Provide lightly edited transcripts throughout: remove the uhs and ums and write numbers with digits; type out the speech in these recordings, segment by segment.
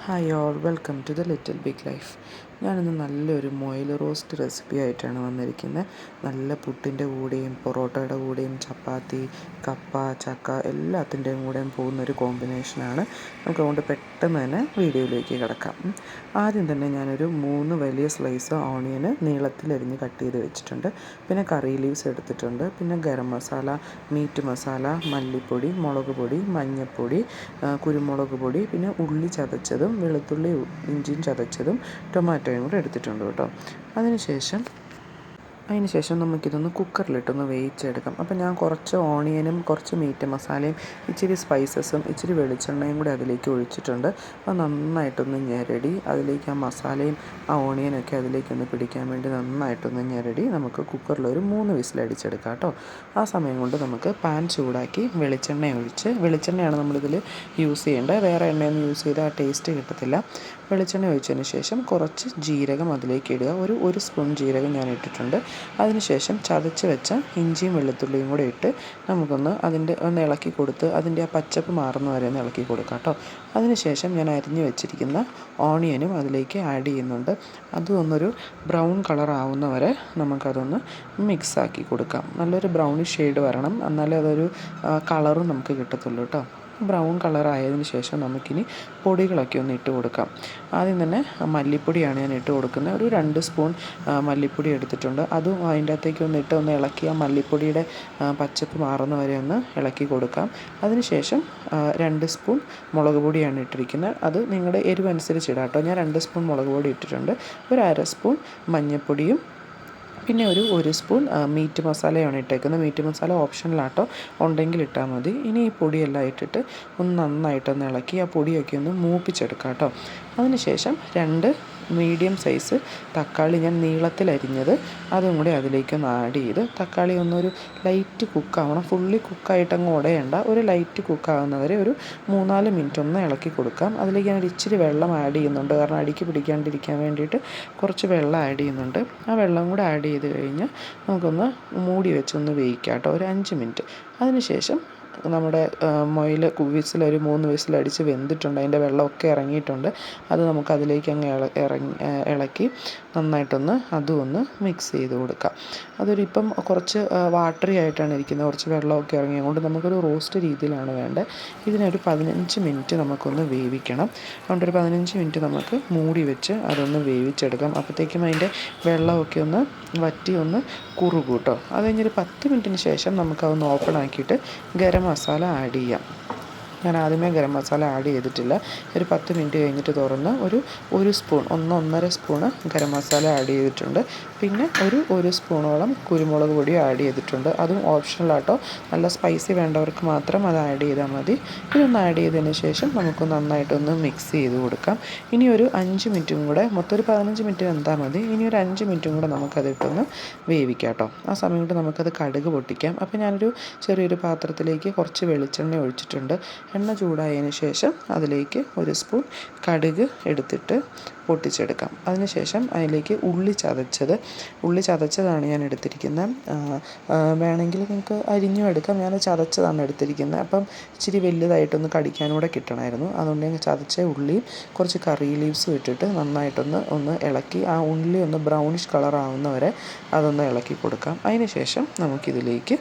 Hi all, welcome to the little big life. ഞാനിന്ന് നല്ലൊരു മൊയൽ roast recipe ആയിട്ടാണ് വന്നിരിക്കുന്നത്. നല്ല പുട്ടിൻ്റെ കൂടെയും പൊറോട്ടയുടെ കൂടെയും ചപ്പാത്തി, കപ്പ, ചക്ക എല്ലാത്തിൻ്റെയും കൂടെയും പോകുന്നൊരു കോമ്പിനേഷനാണ്. നമുക്ക് അതുകൊണ്ട് പെട്ടെന്ന് തന്നെ വീഡിയോയിലേക്ക് കിടക്കാം. ആദ്യം തന്നെ ഞാനൊരു 3 വലിയ സ്ലൈസ് ഓണിയന് നീളത്തിലരിഞ്ഞ് കട്ട് ചെയ്ത് വെച്ചിട്ടുണ്ട്. പിന്നെ കറി ലീവ്സ് എടുത്തിട്ടുണ്ട്. പിന്നെ ഗരം മസാല, മീറ്റ് മസാല, മല്ലിപ്പൊടി, മുളക് പൊടി, മഞ്ഞൾപ്പൊടി, കുരുമുളക് പൊടി, പിന്നെ ഉള്ളി ചതച്ചതും വെളുത്തുള്ളി ഇഞ്ചിയും ചതച്ചതും ടൊമാറ്റോയും കൂടെ എടുത്തിട്ടുണ്ട് കേട്ടോ. അതിനുശേഷം നമുക്കിതൊന്ന് കുക്കറിലിട്ടൊന്ന് വേവിച്ചെടുക്കാം. അപ്പോൾ ഞാൻ കുറച്ച് ഓണിയനും കുറച്ച് മീറ്റ് മസാലയും ഇച്ചിരി സ്പൈസസും ഇച്ചിരി വെളിച്ചെണ്ണയും കൂടി അതിലേക്ക് ഒഴിച്ചിട്ടുണ്ട്. അത് നന്നായിട്ടൊന്ന് ഞെരടി അതിലേക്ക് ആ മസാലയും ആ ഓണിയനൊക്കെ അതിലേക്കൊന്ന് പിടിക്കാൻ വേണ്ടി നന്നായിട്ടൊന്ന് ഞെരടി നമുക്ക് കുക്കറിലൊരു 3 വിസിലടിച്ചെടുക്കാം കേട്ടോ. ആ സമയം കൊണ്ട് നമുക്ക് പാൻ ചൂടാക്കി വെളിച്ചെണ്ണ ഒഴിച്ച്, വെളിച്ചെണ്ണയാണ് നമ്മളിതിൽ യൂസ് ചെയ്യേണ്ടത്. വേറെ എണ്ണയൊന്നും യൂസ് ചെയ്താൽ ആ ടേസ്റ്റ് കിട്ടത്തില്ല. വെളിച്ചെണ്ണ ഒഴിച്ചതിന് ശേഷം കുറച്ച് ജീരകം അതിലേക്ക് ഇടുക. ഒരു സ്പൂൺ ജീരകം ഞാൻ ഇട്ടിട്ടുണ്ട്. അതിനുശേഷം ചതച്ച് വെച്ച ഇഞ്ചിയും വെളുത്തുള്ളിയും കൂടെ ഇട്ട് നമുക്കൊന്ന് ഒന്ന് ഇളക്കി കൊടുത്ത് അതിൻ്റെ ആ പച്ചപ്പ് മാറുന്ന വരെ ഒന്ന് ഇളക്കി കൊടുക്കാം കേട്ടോ. അതിനുശേഷം ഞാൻ അരിഞ്ഞു വെച്ചിരിക്കുന്ന ഓണിയനും അതിലേക്ക് ആഡ് ചെയ്യുന്നുണ്ട്. അതും ഒന്നൊരു ബ്രൗൺ കളർ ആവുന്ന വരെ നമുക്കതൊന്ന് മിക്സാക്കി കൊടുക്കാം. നല്ലൊരു ബ്രൗണിഷ് ഷെയ്ഡ് വരണം, എന്നാലേ അതൊരു കളറും നമുക്ക് കിട്ടത്തുള്ളൂ കേട്ടോ. ബ്രൗൺ കളർ ആയതിനു ശേഷം നമുക്കിനി പൊടികളൊക്കെ ഒന്ന് ഇട്ട് കൊടുക്കാം. ആദ്യം തന്നെ മല്ലിപ്പൊടിയാണ് ഞാൻ ഇട്ട് കൊടുക്കുന്നത്. ഒരു 2 സ്പൂൺ മല്ലിപ്പൊടി എടുത്തിട്ടുണ്ട്. അതും അതിൻ്റെ അകത്തേക്ക് ഒന്ന് ഇട്ട് ഒന്ന് ഇളക്കി ആ മല്ലിപ്പൊടിയുടെ പച്ചപ്പ് മാറുന്ന വരെ ഒന്ന് ഇളക്കി കൊടുക്കാം. അതിനുശേഷം 2 സ്പൂൺ മുളക് പൊടിയാണ് ഇട്ടിരിക്കുന്നത്. അത് നിങ്ങളുടെ എരിവ് അനുസരിച്ച് ഇടാം കേട്ടോ. ഞാൻ 2 സ്പൂൺ മുളക് പൊടി ഇട്ടിട്ടുണ്ട്. ഒരു 1/2 സ്പൂൺ മഞ്ഞൾപ്പൊടിയും പിന്നെ ഒരു സ്പൂൺ മീറ്റ് മസാലയാണ് ഇട്ടേക്കുന്നത്. മീറ്റ് മസാല ഓപ്ഷണലാട്ടോ, ഉണ്ടെങ്കിൽ ഇട്ടാൽ മതി. ഇനി ഈ പൊടിയെല്ലാം ഇട്ടിട്ട് ഒന്ന് നന്നായിട്ടൊന്ന് ഇളക്കി ആ പൊടിയൊക്കെ ഒന്ന് മൂപ്പിച്ചെടുക്കാം കേട്ടോ. അതിനുശേഷം 2 മീഡിയം സൈസ് തക്കാളി ഞാൻ നീളത്തിലരിഞ്ഞത് അതും കൂടി അതിലേക്കൊന്ന് ആഡ് ചെയ്ത്, തക്കാളി ഒന്നൊരു ലൈറ്റ് കുക്കാവണം. ഫുള്ളി കുക്കായിട്ടങ്ങ് ഉടയണ്ട, ഒരു ലൈറ്റ് കുക്കാവുന്നവരെ ഒരു 3-4 മിനിറ്റ് ഒന്ന് ഇളക്കി കൊടുക്കാം. അതിലേക്ക് ഞാൻ ഇച്ചിരി വെള്ളം ആഡ് ചെയ്യുന്നുണ്ട്, കാരണം അടിക്ക് പിടിക്കാണ്ടിരിക്കാൻ വേണ്ടിയിട്ട് കുറച്ച് വെള്ളം ആഡ് ചെയ്യുന്നുണ്ട്. ആ വെള്ളം കൂടെ ആഡ് ചെയ്ത് കഴിഞ്ഞ് നമുക്കൊന്ന് മൂടി വെച്ചൊന്ന് വേവിക്കാം കേട്ടോ, ഒരു 5 മിനിറ്റ്. അതിനുശേഷം നമ്മുടെ മൊയിൽ വിസിലൊരു 3 വിസിലടിച്ച് വെന്തിട്ടുണ്ട്. അതിൻ്റെ വെള്ളമൊക്കെ ഇറങ്ങിയിട്ടുണ്ട്. അത് നമുക്ക് അതിലേക്ക് അങ്ങ് ഇളക്കി നന്നായിട്ടൊന്ന് അതും ഒന്ന് മിക്സ് ചെയ്ത് കൊടുക്കാം. ഇപ്പം കുറച്ച് വാട്ടറി ആയിട്ടാണ് ഇരിക്കുന്നത്, കുറച്ച് വെള്ളമൊക്കെ ഇറങ്ങിയത് കൊണ്ട് നമുക്കൊരു റോസ്റ്റ് രീതിയിലാണ് വേണ്ടത്. ഇതിനൊരു 15 മിനിറ്റ് നമുക്കൊന്ന് വേവിക്കണം. അതുകൊണ്ടൊരു 15 മിനിറ്റ് നമുക്ക് മൂടി വെച്ച് അതൊന്ന് വേവിച്ചെടുക്കാം. അപ്പോഴത്തേക്കും അതിൻ്റെ വെള്ളമൊക്കെ ഒന്ന് വറ്റി ഒന്ന് കുറുകും കേട്ടോ. അത് കഴിഞ്ഞൊരു 10 മിനിറ്റിന് ശേഷം നമുക്കതൊന്ന് ഓപ്പൺ ആക്കിയിട്ട് ഗരം മസാല ആഡ് ചെയ്യാം. ഞാൻ ആദ്യമേ ഗരം മസാല ആഡ് ചെയ്തിട്ടില്ല. ഒരു 10 മിനിറ്റ് കഴിഞ്ഞിട്ട് തുറന്ന് ഒരു spoon 1-1.5 spoon garam masala add ചെയ്തിട്ടുണ്ട്. പിന്നെ ഒരു സ്പൂണോളം കുരുമുളക് പൊടി ആഡ് ചെയ്തിട്ടുണ്ട്. അതും ഓപ്ഷണലാട്ടോ, നല്ല സ്പൈസി വേണ്ടവർക്ക് മാത്രം അത് ആഡ് ചെയ്താൽ മതി. ഇതൊന്ന് ആഡ് ചെയ്തതിന് ശേഷം നമുക്ക് നന്നായിട്ടൊന്ന് മിക്സ് ചെയ്ത് കൊടുക്കാം. ഇനി ഒരു 5 മിനിറ്റും കൂടെ, മൊത്തം ഒരു 15 മിനിറ്റ് വെന്താൽ മതി. ഇനി ഒരു 5 മിനിറ്റും കൂടെ നമുക്കതിട്ടൊന്ന് വേവിക്കാം കേട്ടോ. ആ സമയം കൊണ്ട് നമുക്കത് കടുക് പൊട്ടിക്കാം. അപ്പോൾ ഞാനൊരു ചെറിയൊരു പാത്രത്തിലേക്ക് കുറച്ച് വെളിച്ചെണ്ണ ഒഴിച്ചിട്ടുണ്ട്. എണ്ണ ചൂടായതിന് ശേഷം അതിലേക്ക് 1 സ്പൂൺ കടുക് എടുത്തിട്ട് പൊട്ടിച്ചെടുക്കാം. അതിനുശേഷം അതിലേക്ക് ഉള്ളി ചതച്ചതാണ് ഞാൻ എടുത്തിരിക്കുന്നത്. വേണമെങ്കിൽ നിങ്ങൾക്ക് അരിഞ്ഞും എടുക്കാം. ഞാൻ ചതച്ചതാണ് എടുത്തിരിക്കുന്നത്. അപ്പം ഇച്ചിരി വലുതായിട്ടൊന്ന് കടിക്കാനൂടെ കിട്ടണമായിരുന്നു. അതുകൊണ്ട് ഞാൻ ചതച്ച ഉള്ളിയും കുറച്ച് കറി ലീവ്സും ഇട്ടിട്ട് നന്നായിട്ടൊന്ന് ഇളക്കി ആ ഉള്ളി ഒന്ന് ബ്രൗണിഷ് കളർ ആവുന്നവരെ അതൊന്ന് ഇളക്കി കൊടുക്കാം. അതിന് ശേഷം നമുക്കിതിലേക്ക്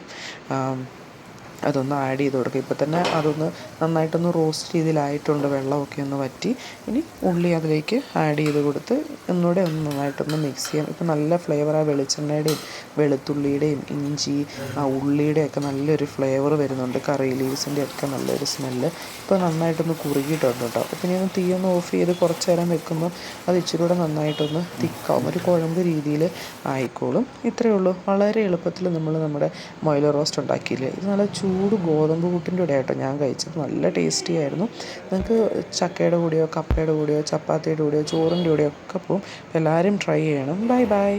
അതൊന്ന് ആഡ് ചെയ്ത് കൊടുക്കുക. ഇപ്പോൾ തന്നെ അതൊന്ന് നന്നായിട്ടൊന്ന് റോസ്റ്റ് രീതിയിലായിട്ടുണ്ട്, വെള്ളമൊക്കെ ഒന്ന് വറ്റി. ഇനി ഉള്ളി അതിലേക്ക് ആഡ് ചെയ്ത് കൊടുത്ത് ഒന്നുകൂടെ ഒന്ന് നന്നായിട്ടൊന്ന് മിക്സ് ചെയ്യാം. ഇപ്പോൾ നല്ല ഫ്ലേവർ ആ വെളിച്ചെണ്ണയുടെയും വെളുത്തുള്ളിയുടെയും ഇഞ്ചി ആ ഉള്ളിയുടെയൊക്കെ നല്ലൊരു ഫ്ലേവർ വരുന്നുണ്ട്. കറി ലീവ്സിൻ്റെ ഒക്കെ നല്ലൊരു സ്മെല്ല്. ഇപ്പോൾ നന്നായിട്ടൊന്ന് കുറുകിയിട്ടുണ്ട് കേട്ടോ. അപ്പോൾ ഇനി ഒന്ന് തീയൊന്ന് ഓഫ് ചെയ്ത് കുറച്ച് നേരം വെക്കുമ്പോൾ അത് ഇച്ചിരി കൂടെ നന്നായിട്ടൊന്ന് തിക്കാവും, ഒരു കുഴമ്പ് രീതിയിൽ ആയിക്കോളും. ഇത്രയേ ഉള്ളൂ. വളരെ എളുപ്പത്തിൽ നമ്മുടെ മൊയൽ റോസ്റ്റ് ഉണ്ടാക്കിയില്ലേ. ഇത് നല്ല ചൂട് ഗോതമ്പ് പുട്ടിൻ്റെ കൂടെ ആയിട്ടോ ഞാൻ കഴിച്ചത്. നല്ല ടേസ്റ്റി ആയിരുന്നു. നിങ്ങൾക്ക് ചക്കയുടെ കൂടെയോ കപ്പയുടെ കൂടെയോ ചപ്പാത്തിയുടെ കൂടെയോ ചോറിൻ്റെ കൂടെയോ ഒക്കെ പോവും. എല്ലാവരും ട്രൈ ചെയ്യണം. Bye bye.